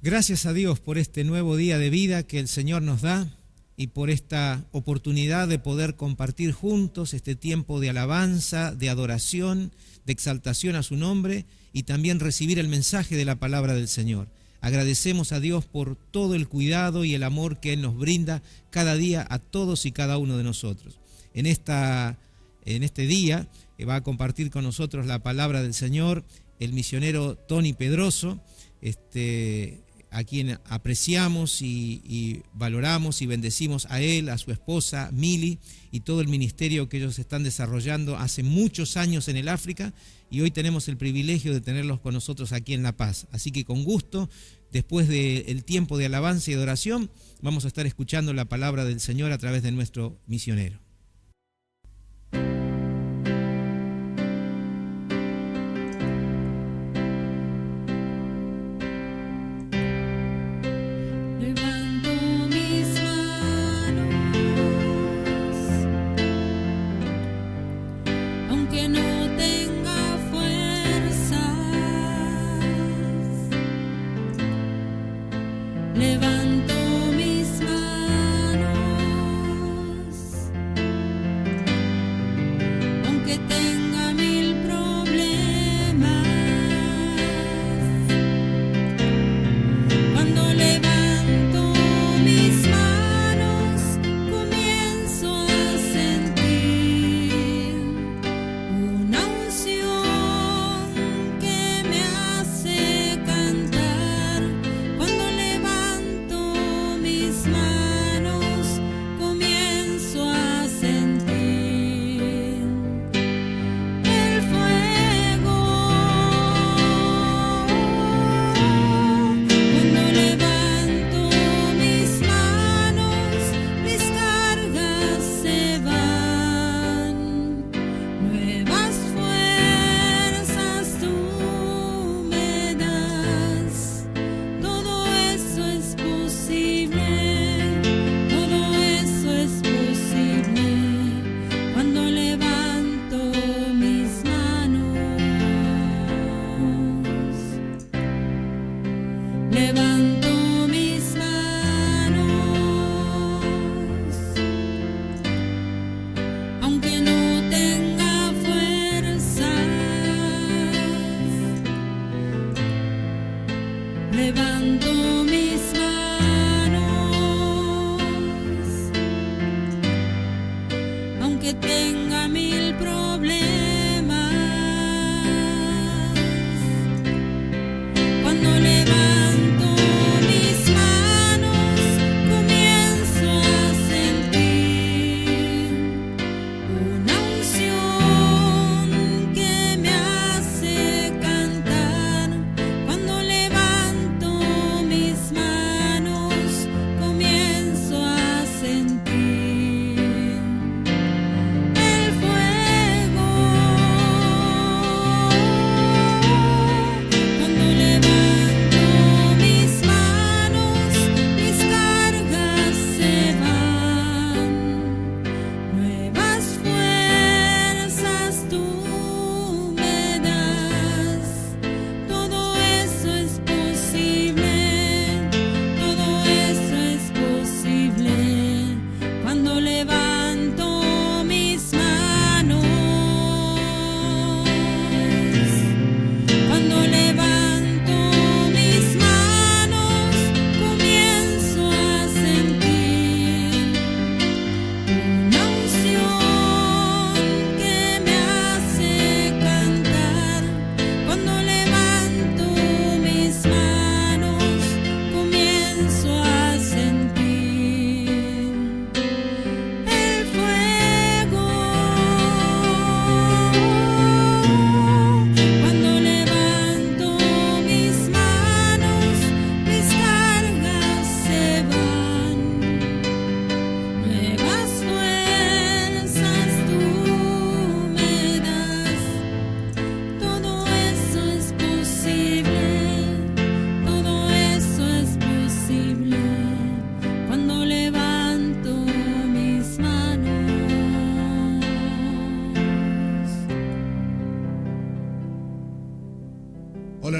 Gracias a Dios por este nuevo día de vida que el Señor nos da y por esta oportunidad de poder compartir juntos este tiempo de alabanza, de adoración, de exaltación a su nombre y también recibir el mensaje de la palabra del Señor. Agradecemos a Dios por todo el cuidado y el amor que Él nos brinda cada día a todos y cada uno de nosotros. En este día va a compartir con nosotros la palabra del Señor el misionero Tony Pedroso, a quien apreciamos y valoramos y bendecimos a él, a su esposa Mili y todo el ministerio que ellos están desarrollando hace muchos años en el África, y hoy tenemos el privilegio de tenerlos con nosotros aquí en La Paz. Así que con gusto, después del tiempo de alabanza y adoración, vamos a estar escuchando la palabra del Señor a través de nuestro misionero. El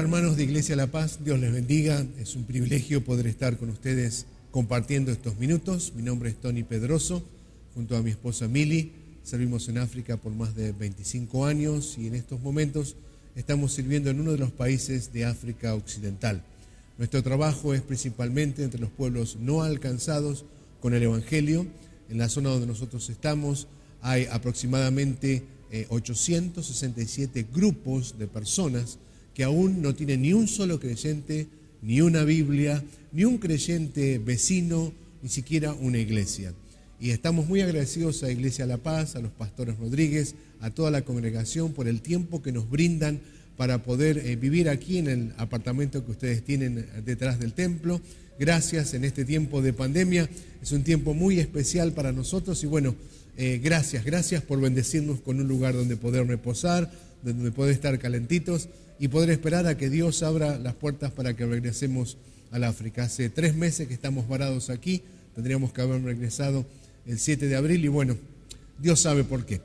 hermanos de Iglesia La Paz, Dios les bendiga. Es un privilegio poder estar con ustedes compartiendo estos minutos. Mi nombre es Tony Pedroso, junto a mi esposa Mili. Servimos en África por más de 25 años y en estos momentos estamos sirviendo en uno de los países de África Occidental. Nuestro trabajo es principalmente entre los pueblos no alcanzados con el Evangelio. En la zona donde nosotros estamos hay aproximadamente 867 grupos de personas que aún no tienen ni un solo creyente, ni una Biblia, ni un creyente vecino, ni siquiera una iglesia. Y estamos muy agradecidos a Iglesia La Paz, a los pastores Rodríguez, a toda la congregación por el tiempo que nos brindan para poder vivir aquí en el apartamento que ustedes tienen detrás del templo. Gracias en este tiempo de pandemia, es un tiempo muy especial para nosotros y bueno, gracias por bendecirnos con un lugar donde poder reposar, donde poder estar calentitos y poder esperar a que Dios abra las puertas para que regresemos al África. Hace 3 meses que estamos varados aquí, tendríamos que haber regresado el 7 de abril y bueno, Dios sabe por qué.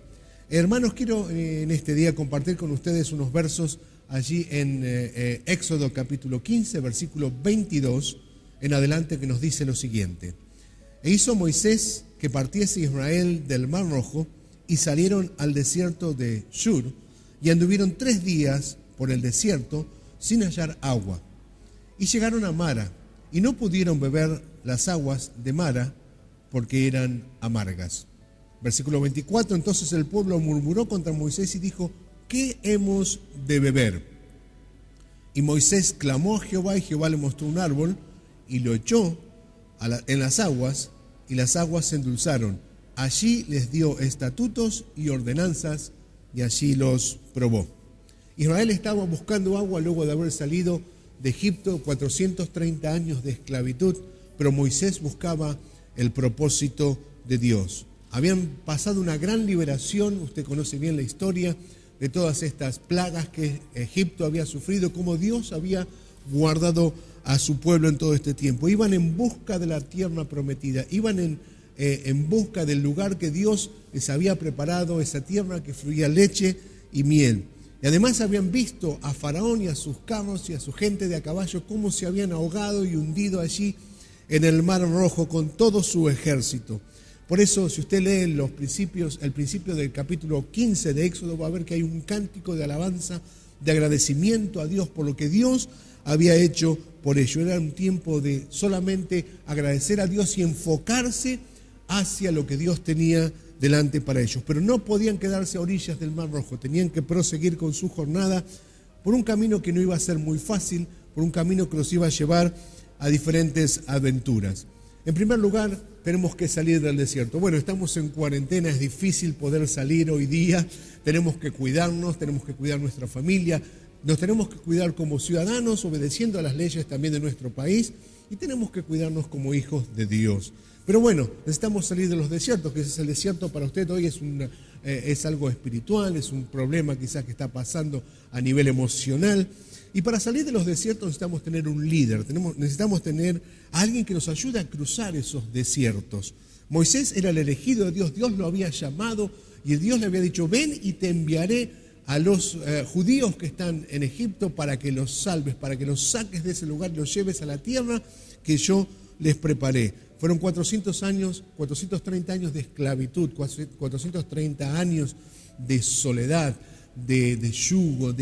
Hermanos, quiero en este día compartir con ustedes unos versos allí en Éxodo capítulo 15, versículo 22 en adelante, que nos dice lo siguiente: E hizo Moisés que partiese Israel del Mar Rojo y salieron al desierto de Shur y anduvieron 3 días por el desierto sin hallar agua. Y llegaron a Mara y no pudieron beber las aguas de Mara porque eran amargas. Versículo 24, entonces el pueblo murmuró contra Moisés y dijo: ¿qué hemos de beber? Y Moisés clamó a Jehová y Jehová le mostró un árbol y lo echó en las aguas y las aguas se endulzaron. Allí les dio estatutos y ordenanzas y allí los probó. Israel estaba buscando agua luego de haber salido de Egipto, 430 años de esclavitud, pero Moisés buscaba el propósito de Dios. Habían pasado una gran liberación, usted conoce bien la historia de todas estas plagas que Egipto había sufrido, cómo Dios había guardado a su pueblo en todo este tiempo. Iban en busca de la tierra prometida, iban en busca del lugar que Dios les había preparado, esa tierra que fluía leche y miel. Y además habían visto a Faraón y a sus carros y a su gente de a caballo cómo se habían ahogado y hundido allí en el Mar Rojo con todo su ejército. Por eso, si usted lee el principio del capítulo 15 de Éxodo, va a ver que hay un cántico de alabanza, de agradecimiento a Dios por lo que Dios había hecho por ello. Era un tiempo de solamente agradecer a Dios y enfocarse hacia lo que Dios tenía delante para ellos. Pero no podían quedarse a orillas del Mar Rojo, tenían que proseguir con su jornada por un camino que no iba a ser muy fácil, por un camino que los iba a llevar a diferentes aventuras. En primer lugar, tenemos que salir del desierto. Bueno, estamos en cuarentena, es difícil poder salir hoy día, tenemos que cuidarnos, tenemos que cuidar nuestra familia, nos tenemos que cuidar como ciudadanos, obedeciendo a las leyes también de nuestro país, y tenemos que cuidarnos como hijos de Dios. Pero bueno, necesitamos salir de los desiertos, que ese es el desierto para usted hoy, es algo espiritual, es un problema quizás que está pasando a nivel emocional. Y para salir de los desiertos necesitamos tener un líder, necesitamos tener a alguien que nos ayude a cruzar esos desiertos. Moisés era el elegido de Dios, Dios lo había llamado y Dios le había dicho: ven y te enviaré a los judíos que están en Egipto para que los salves, para que los saques de ese lugar y los lleves a la tierra que yo les preparé. Fueron 430 años de esclavitud, 430 años de soledad, de yugo,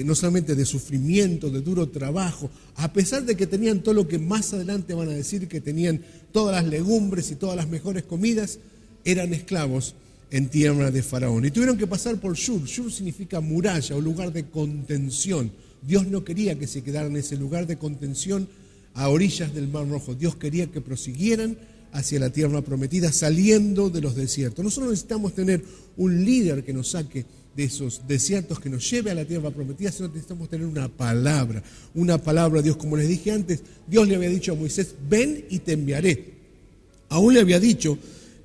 no solamente de sufrimiento, de duro trabajo, a pesar de que tenían todo lo que más adelante van a decir que tenían, todas las legumbres y todas las mejores comidas, eran esclavos en tierra de Faraón. Y tuvieron que pasar por Shur. Shur significa muralla o lugar de contención. Dios no quería que se quedaran en ese lugar de contención a orillas del Mar Rojo. Dios quería que prosiguieran hacia la tierra prometida, saliendo de los desiertos. Nosotros necesitamos tener un líder que nos saque de esos desiertos, que nos lleve a la tierra prometida, sino necesitamos tener una palabra de Dios. Como les dije antes, Dios le había dicho a Moisés: ven y te enviaré. Aún le había dicho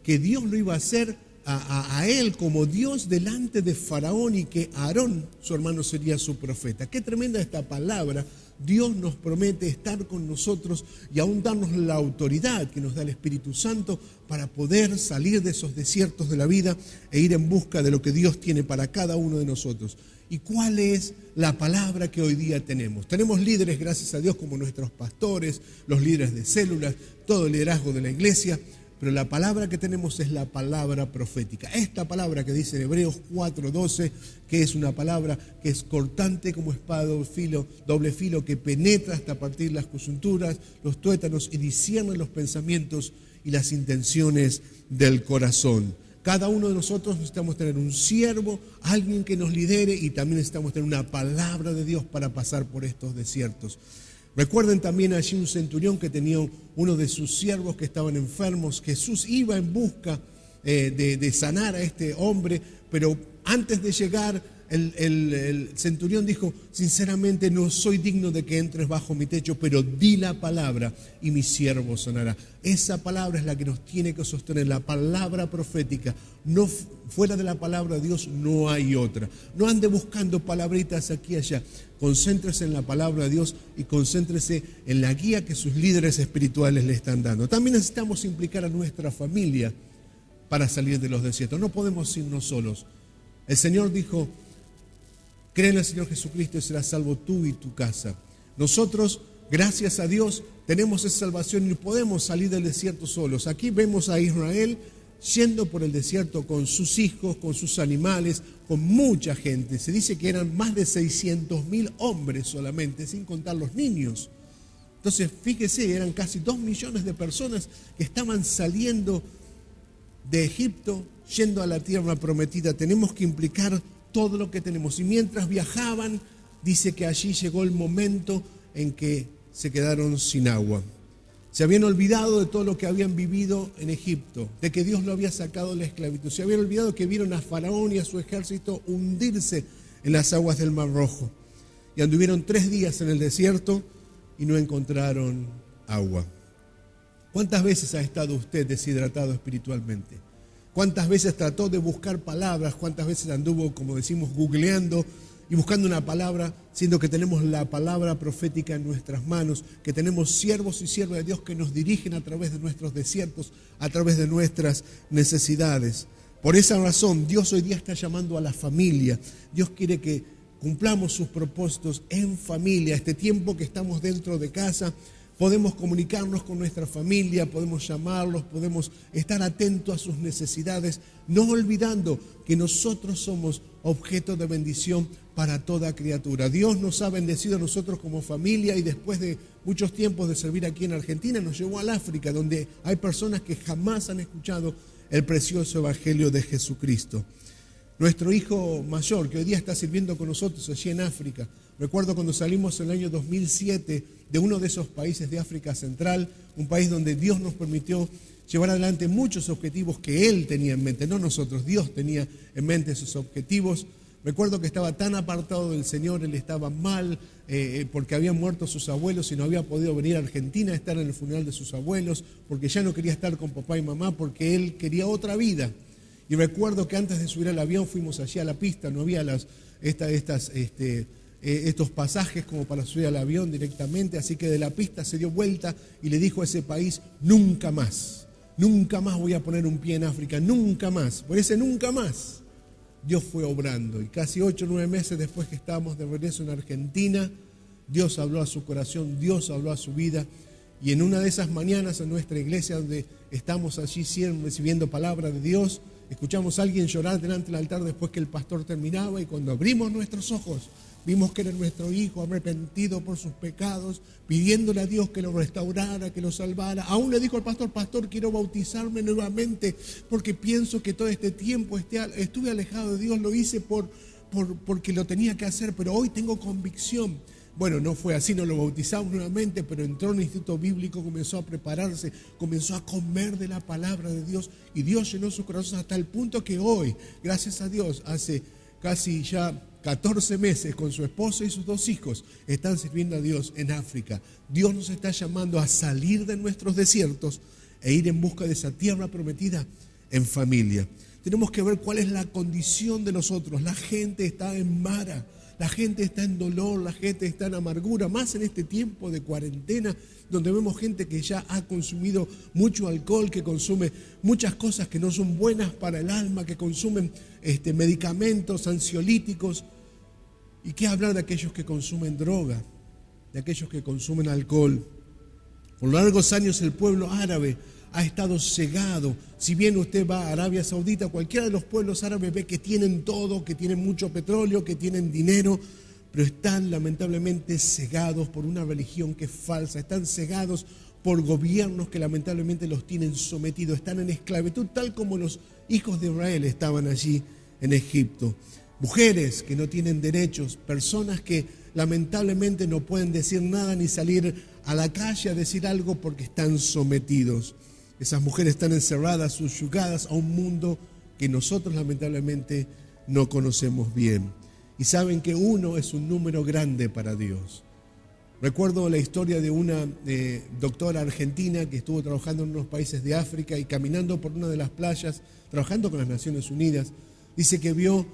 que Dios lo iba a hacer a él como Dios delante de Faraón y que Aarón, su hermano, sería su profeta. Qué tremenda esta palabra Dios nos promete estar con nosotros y aún darnos la autoridad que nos da el Espíritu Santo para poder salir de esos desiertos de la vida e ir en busca de lo que Dios tiene para cada uno de nosotros. ¿Y cuál es la palabra que hoy día tenemos? Tenemos líderes, gracias a Dios, como nuestros pastores, los líderes de células, todo el liderazgo de la iglesia, pero la palabra que tenemos es la palabra profética. Esta palabra que dice en Hebreos 4:12, que es una palabra que es cortante como espada doble filo, que penetra hasta partir las coyunturas, los tuétanos y discierne los pensamientos y las intenciones del corazón. Cada uno de nosotros necesitamos tener un siervo, alguien que nos lidere, y también necesitamos tener una palabra de Dios para pasar por estos desiertos. Recuerden también allí un centurión que tenía uno de sus siervos que estaban enfermos. Jesús iba en busca de sanar a este hombre, pero antes de llegar el centurión dijo: sinceramente no soy digno de que entres bajo mi techo, pero di la palabra y mi siervo sanará. Esa palabra es la que nos tiene que sostener, la palabra profética. No, fuera de la palabra de Dios no hay otra. No ande buscando palabritas aquí y allá. Concéntrese en la palabra de Dios y concéntrese en la guía que sus líderes espirituales le están dando. También necesitamos implicar a nuestra familia para salir de los desiertos. No podemos irnos solos. El Señor dijo: cree en el Señor Jesucristo y serás salvo tú y tu casa. Nosotros, gracias a Dios, tenemos esa salvación y podemos salir del desierto solos. Aquí vemos a Israel yendo por el desierto con sus hijos, con sus animales, con mucha gente. Se dice que eran más de 600,000 hombres solamente, sin contar los niños. Entonces, fíjese, eran casi 2 millones de personas que estaban saliendo de Egipto, yendo a la tierra prometida. Tenemos que implicar todo lo que tenemos. Y mientras viajaban, dice que allí llegó el momento en que se quedaron sin agua. Se habían olvidado de todo lo que habían vivido en Egipto, de que Dios lo había sacado de la esclavitud. Se habían olvidado que vieron a Faraón y a su ejército hundirse en las aguas del Mar Rojo. Y anduvieron 3 días en el desierto y no encontraron agua. ¿Cuántas veces ha estado usted deshidratado espiritualmente? ¿Cuántas veces trató de buscar palabras? ¿Cuántas veces anduvo, como decimos, googleando y buscando una palabra, siendo que tenemos la palabra profética en nuestras manos, que tenemos siervos y siervas de Dios que nos dirigen a través de nuestros desiertos, a través de nuestras necesidades? Por esa razón, Dios hoy día está llamando a la familia. Dios quiere que cumplamos sus propósitos en familia. Este tiempo que estamos dentro de casa, podemos comunicarnos con nuestra familia, podemos llamarlos, podemos estar atentos a sus necesidades, no olvidando que nosotros somos objeto de bendición para toda criatura. Dios nos ha bendecido a nosotros como familia y después de muchos tiempos de servir aquí en Argentina, nos llevó al África, donde hay personas que jamás han escuchado el precioso evangelio de Jesucristo. Nuestro hijo mayor, que hoy día está sirviendo con nosotros allí en África, recuerdo cuando salimos en el año 2007 de uno de esos países de África Central, un país donde Dios nos permitió llevar adelante muchos objetivos que Él tenía en mente, no nosotros, Dios tenía en mente esos objetivos. Recuerdo que estaba tan apartado del Señor, él estaba mal porque habían muerto sus abuelos y no había podido venir a Argentina a estar en el funeral de sus abuelos, porque ya no quería estar con papá y mamá, porque él quería otra vida. Y recuerdo que antes de subir al avión fuimos allí a la pista, no había estos pasajes como para subir al avión directamente, así que de la pista se dio vuelta y le dijo a ese país: nunca más voy a poner un pie en África, nunca más. Por ese nunca más, Dios fue obrando, y casi 8 o 9 meses después que estábamos de regreso en Argentina, Dios habló a su corazón, Dios habló a su vida. Y en una de esas mañanas en nuestra iglesia, donde estamos allí siempre recibiendo palabra de Dios, escuchamos a alguien llorar delante del altar después que el pastor terminaba, y cuando abrimos nuestros ojos vimos que era nuestro hijo arrepentido por sus pecados, pidiéndole a Dios que lo restaurara, que lo salvara. Aún le dijo al pastor: pastor, quiero bautizarme nuevamente porque pienso que todo este tiempo estuve alejado de Dios, lo hice porque lo tenía que hacer, pero hoy tengo convicción. Bueno, no fue así, no lo bautizamos nuevamente, pero entró en el instituto bíblico, comenzó a prepararse, comenzó a comer de la palabra de Dios, y Dios llenó su corazón hasta el punto que hoy, gracias a Dios, hace casi ya 14 meses con su esposa y sus 2 hijos, están sirviendo a Dios en África. Dios nos está llamando a salir de nuestros desiertos e ir en busca de esa tierra prometida en familia. Tenemos que ver cuál es la condición de nosotros. La gente está en Mara. La gente está en dolor, la gente está en amargura, más en este tiempo de cuarentena, donde vemos gente que ya ha consumido mucho alcohol, que consume muchas cosas que no son buenas para el alma, que consumen medicamentos, ansiolíticos. ¿Y qué hablar de aquellos que consumen droga, de aquellos que consumen alcohol? Por largos años el pueblo árabe ha estado cegado. Si bien usted va a Arabia Saudita, cualquiera de los pueblos árabes ve que tienen todo, que tienen mucho petróleo, que tienen dinero, pero están lamentablemente cegados por una religión que es falsa, están cegados por gobiernos que lamentablemente los tienen sometidos, están en esclavitud, tal como los hijos de Israel estaban allí en Egipto. Mujeres que no tienen derechos, personas que lamentablemente no pueden decir nada ni salir a la calle a decir algo porque están sometidos. Esas mujeres están encerradas, subyugadas a un mundo que nosotros lamentablemente no conocemos bien. Y saben que uno es un número grande para Dios. Recuerdo la historia de una doctora argentina que estuvo trabajando en unos países de África y caminando por una de las playas, trabajando con las Naciones Unidas, dice que vio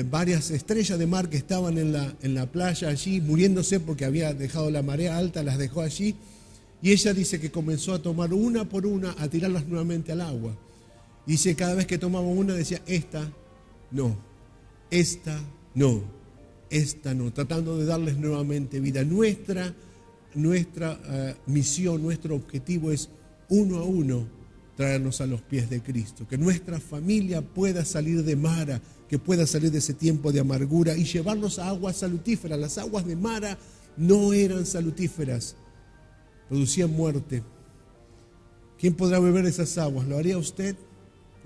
varias estrellas de mar que estaban en la playa allí, muriéndose porque había dejado la marea alta, las dejó allí. Y ella dice que comenzó a tomar una por una, a tirarlas nuevamente al agua. Dice, cada vez que tomaba una decía, esta no, tratando de darles nuevamente vida. Nuestra misión, nuestro objetivo es uno a uno traernos a los pies de Cristo. Que nuestra familia pueda salir de Mara, que pueda salir de ese tiempo de amargura y llevarlos a aguas salutíferas. Las aguas de Mara no eran salutíferas, producían muerte. ¿Quién podrá beber esas aguas? ¿Lo haría usted?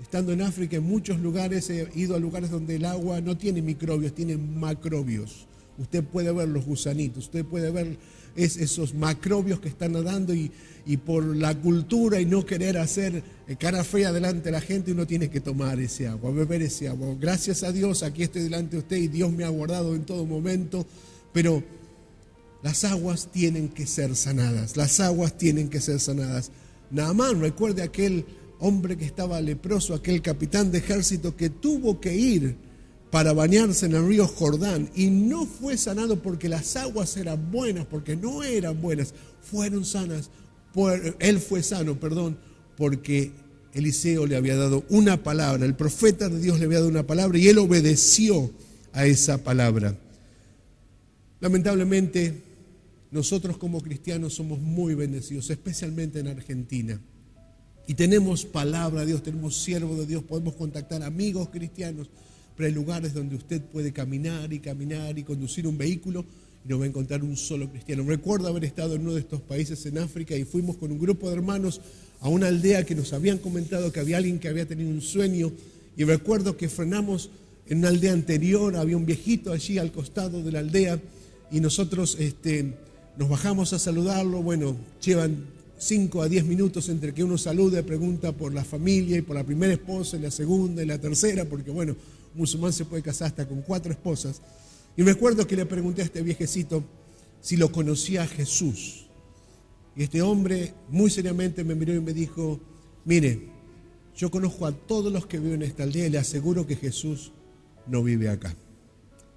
Estando en África, en muchos lugares, he ido a lugares donde el agua no tiene microbios, tiene macrobios. Usted puede ver los gusanitos, usted puede ver esos macrobios que están nadando y por la cultura y no querer hacer cara fea delante de la gente, uno tiene que tomar ese agua, beber ese agua. Gracias a Dios, aquí estoy delante de usted y Dios me ha guardado en todo momento, pero las aguas tienen que ser sanadas, las aguas tienen que ser sanadas. Naamán, recuerde aquel hombre que estaba leproso, aquel capitán de ejército que tuvo que ir para bañarse en el río Jordán y no fue sanado porque las aguas eran buenas, porque no eran buenas, fueron sanas. Él fue sano, porque Eliseo le había dado una palabra, el profeta de Dios le había dado una palabra y él obedeció a esa palabra. Lamentablemente, nosotros como cristianos somos muy bendecidos, especialmente en Argentina. Y tenemos palabra de Dios, tenemos siervos de Dios, podemos contactar amigos cristianos, pero hay lugares donde usted puede caminar y conducir un vehículo y no va a encontrar un solo cristiano. Recuerdo haber estado en uno de estos países en África y fuimos con un grupo de hermanos a una aldea que nos habían comentado que había alguien que había tenido un sueño y recuerdo que frenamos en una aldea anterior, había un viejito allí al costado de la aldea y nosotros nos bajamos a saludarlo. Bueno, llevan 5 a 10 minutos entre que uno saluda, pregunta por la familia y por la primera esposa y la segunda y la tercera, porque bueno, un musulmán se puede casar hasta con 4 esposas. Y recuerdo que le pregunté a este viejecito si lo conocía a Jesús. Y este hombre muy seriamente me miró y me dijo, mire, yo conozco a todos los que viven en esta aldea y le aseguro que Jesús no vive acá.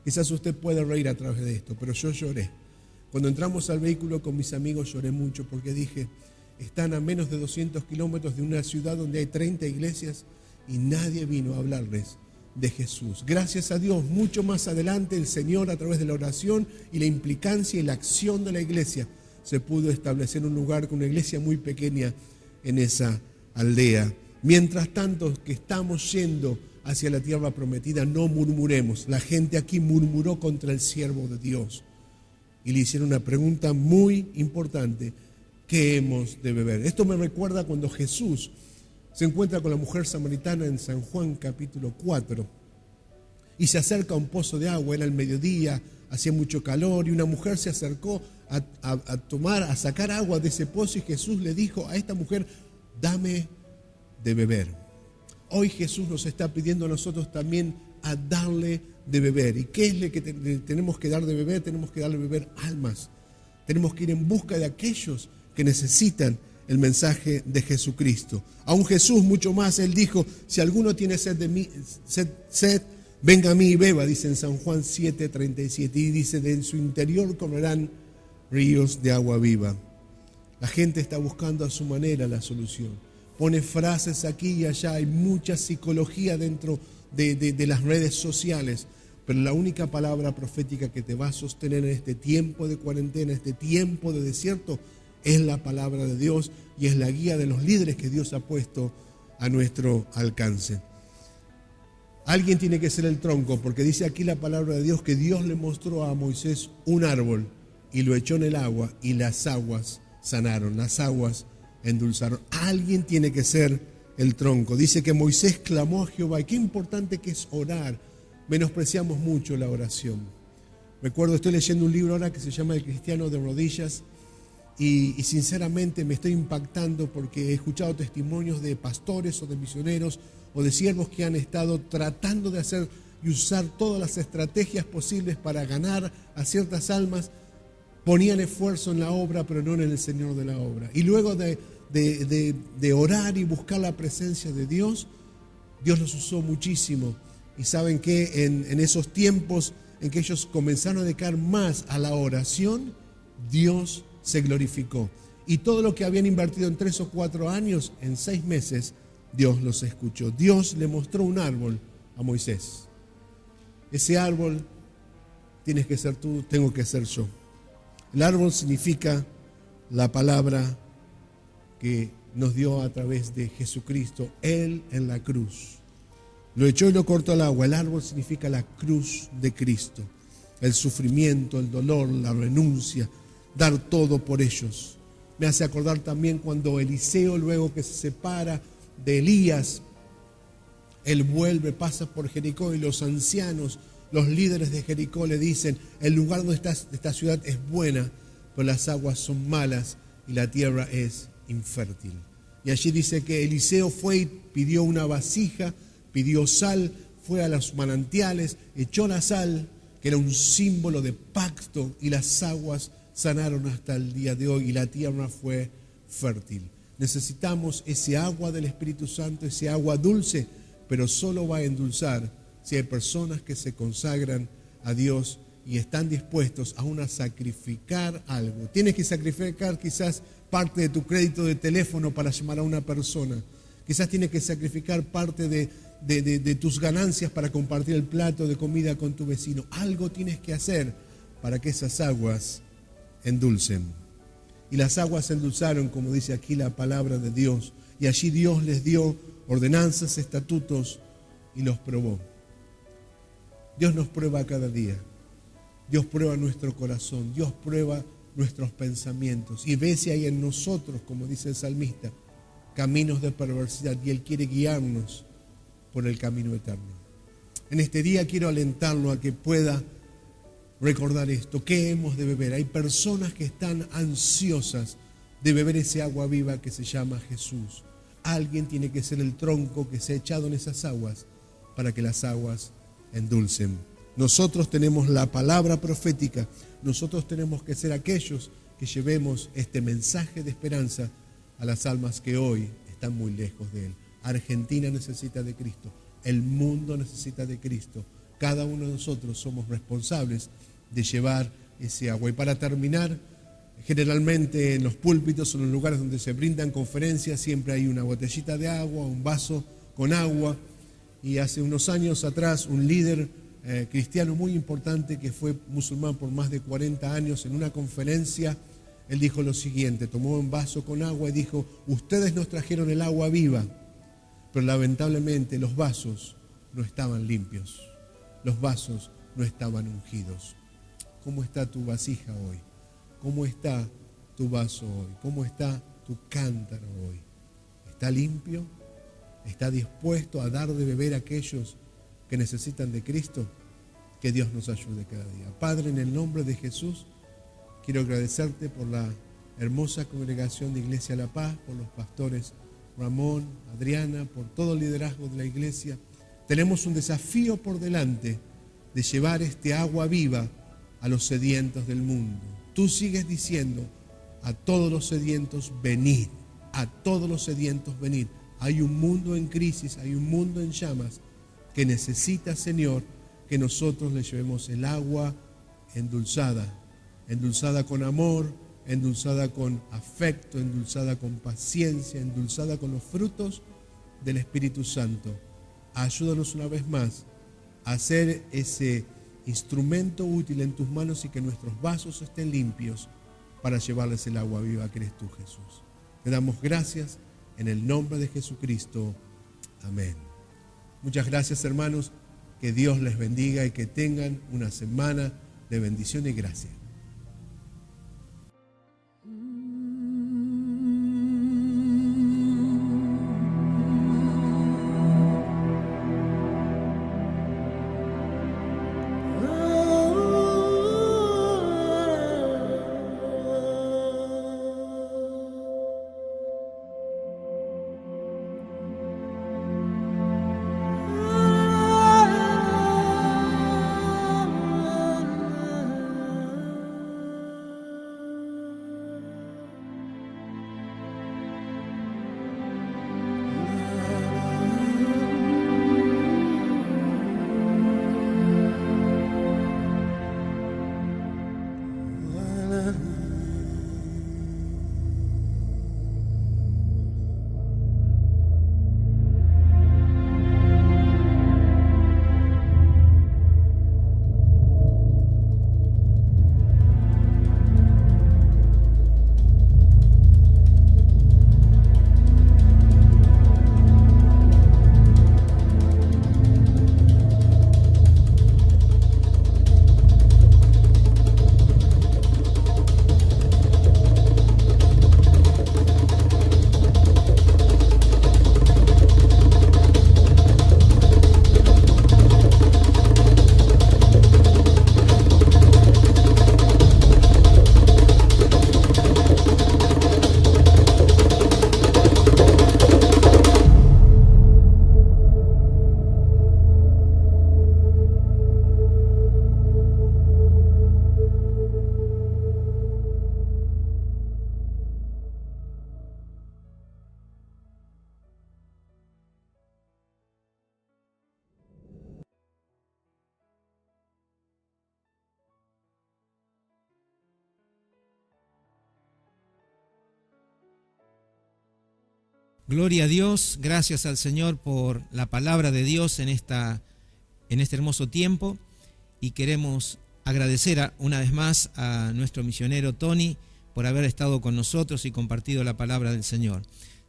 Quizás usted puede reír a través de esto, pero yo lloré. Cuando entramos al vehículo con mis amigos lloré mucho porque dije, están a menos de 200 kilómetros de una ciudad donde hay 30 iglesias y nadie vino a hablarles de Jesús. Gracias a Dios, mucho más adelante el Señor a través de la oración y la implicancia y la acción de la iglesia se pudo establecer un lugar con una iglesia muy pequeña en esa aldea. Mientras tanto que estamos yendo hacia la tierra prometida, no murmuremos. La gente aquí murmuró contra el siervo de Dios y le hicieron una pregunta muy importante: ¿qué hemos de beber? Esto me recuerda cuando Jesús se encuentra con la mujer samaritana en San Juan capítulo 4 y se acerca a un pozo de agua, era el mediodía, hacía mucho calor y una mujer se acercó a sacar agua de ese pozo y Jesús le dijo a esta mujer, dame de beber. Hoy Jesús nos está pidiendo a nosotros también a darle de beber. ¿Y qué es lo que tenemos que dar de beber? Tenemos que darle de beber almas. Tenemos que ir en busca de aquellos que necesitan el mensaje de Jesucristo. Aún Jesús mucho más, Él dijo, si alguno tiene sed Venga a mí y beba, dice en San Juan 7:37, y dice, de en su interior correrán ríos de agua viva. La gente está buscando a su manera la solución. Pone frases aquí y allá, hay mucha psicología dentro de las redes sociales, pero la única palabra profética que te va a sostener en este tiempo de cuarentena, este tiempo de desierto, es la palabra de Dios y es la guía de los líderes que Dios ha puesto a nuestro alcance. Alguien tiene que ser el tronco, porque dice aquí la palabra de Dios que Dios le mostró a Moisés un árbol y lo echó en el agua y las aguas sanaron, las aguas endulzaron. Alguien tiene que ser el tronco. Dice que Moisés clamó a Jehová, y qué importante que es orar. Menospreciamos mucho la oración. Recuerdo, estoy leyendo un libro ahora que se llama El cristiano de rodillas y sinceramente me estoy impactando porque he escuchado testimonios de pastores o de misioneros o de siervos que han estado tratando de hacer y usar todas las estrategias posibles para ganar a ciertas almas. Ponían esfuerzo en la obra, pero no en el Señor de la obra. Y luego de orar y buscar la presencia de Dios, Dios los usó muchísimo. Y saben que en esos tiempos en que ellos comenzaron a dedicar más a la oración, Dios se glorificó. Y todo lo que habían invertido en 3 o 4 años, en 6 meses, Dios los escuchó. Dios le mostró un árbol a Moisés. Ese árbol tienes que ser tú, tengo que ser yo. El árbol significa la palabra que nos dio a través de Jesucristo, Él en la cruz. Lo echó y lo cortó al agua. El árbol significa la cruz de Cristo, el sufrimiento, el dolor, la renuncia, dar todo por ellos. Me hace acordar también cuando Eliseo, luego que se separa de Elías, él vuelve, pasa por Jericó y los ancianos, los líderes de Jericó le dicen, el lugar donde estás, esta ciudad es buena, pero las aguas son malas y la tierra es infértil. Y allí dice que Eliseo fue y pidió una vasija, pidió sal, fue a los manantiales, echó la sal, que era un símbolo de pacto, y las aguas sanaron hasta el día de hoy y la tierra fue fértil. Necesitamos ese agua del Espíritu Santo, ese agua dulce, pero solo va a endulzar si hay personas que se consagran a Dios y están dispuestos aún a sacrificar algo. Tienes que sacrificar quizás parte de tu crédito de teléfono para llamar a una persona. Quizás tienes que sacrificar parte de tus ganancias para compartir el plato de comida con tu vecino. Algo tienes que hacer para que esas aguas endulcen. Y las aguas se endulzaron, como dice aquí la palabra de Dios. Y allí Dios les dio ordenanzas, estatutos y los probó. Dios nos prueba cada día. Dios prueba nuestro corazón. Dios prueba nuestros pensamientos. Y ve si hay en nosotros, como dice el salmista, caminos de perversidad. Y Él quiere guiarnos por el camino eterno. En este día quiero alentarlo a que pueda recordar esto. ¿Qué hemos de beber? Hay personas que están ansiosas de beber ese agua viva que se llama Jesús. Alguien tiene que ser el tronco que se ha echado en esas aguas para que las aguas endulcen. Nosotros tenemos la palabra profética. Nosotros tenemos que ser aquellos que llevemos este mensaje de esperanza a las almas que hoy están muy lejos de Él. Argentina necesita de Cristo. El mundo necesita de Cristo. Cada uno de nosotros somos responsables de llevar ese agua. Y para terminar, generalmente en los púlpitos o en los lugares donde se brindan conferencias siempre hay una botellita de agua, un vaso con agua. Y hace unos años atrás un líder cristiano muy importante que fue musulmán por más de 40 años, en una conferencia, él dijo lo siguiente, tomó un vaso con agua y dijo, ustedes nos trajeron el agua viva, pero lamentablemente los vasos no estaban limpios, los vasos no estaban ungidos. ¿Cómo está tu vasija hoy? ¿Cómo está tu vaso hoy? ¿Cómo está tu cántaro hoy? ¿Está limpio? ¿Está dispuesto a dar de beber a aquellos que necesitan de Cristo? Que Dios nos ayude cada día. Padre, en el nombre de Jesús, quiero agradecerte por la hermosa congregación de Iglesia La Paz, por los pastores Ramón, Adriana, por todo el liderazgo de la iglesia. Tenemos un desafío por delante de llevar este agua viva a los sedientos del mundo. Tú sigues diciendo a todos los sedientos, venid, a todos los sedientos, venid. Hay un mundo en crisis, hay un mundo en llamas, que necesita, Señor, que nosotros le llevemos el agua endulzada con amor, endulzada con afecto, endulzada con paciencia, endulzada con los frutos del Espíritu Santo. Ayúdanos una vez más a hacer ese instrumento útil en tus manos y que nuestros vasos estén limpios para llevarles el agua viva que eres tú, Jesús. Te damos gracias en el nombre de Jesucristo. Amén. Muchas gracias, hermanos. Que Dios les bendiga y que tengan una semana de bendición y gracia. Gloria a Dios, gracias al Señor por la palabra de Dios en este hermoso tiempo, y queremos agradecer una vez más a nuestro misionero Tony por haber estado con nosotros y compartido la palabra del Señor.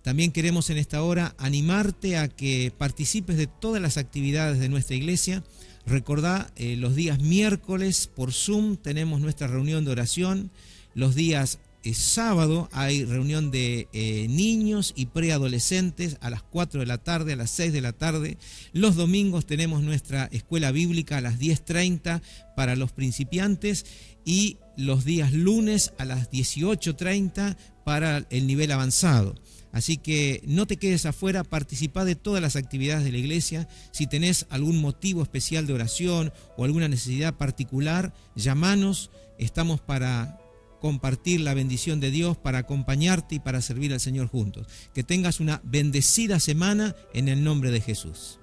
También queremos en esta hora animarte a que participes de todas las actividades de nuestra iglesia. Recordá, los días miércoles por Zoom tenemos nuestra reunión de oración. Los días sábado hay reunión de niños y preadolescentes a las 4 de la tarde, a las 6 de la tarde. Los domingos tenemos nuestra escuela bíblica a las 10:30 para los principiantes, y los días lunes a las 18:30 para el nivel avanzado. Así que no te quedes afuera, participá de todas las actividades de la iglesia. Si tenés algún motivo especial de oración o alguna necesidad particular, llamanos, estamos para compartir la bendición de Dios, para acompañarte y para servir al Señor juntos. Que tengas una bendecida semana en el nombre de Jesús.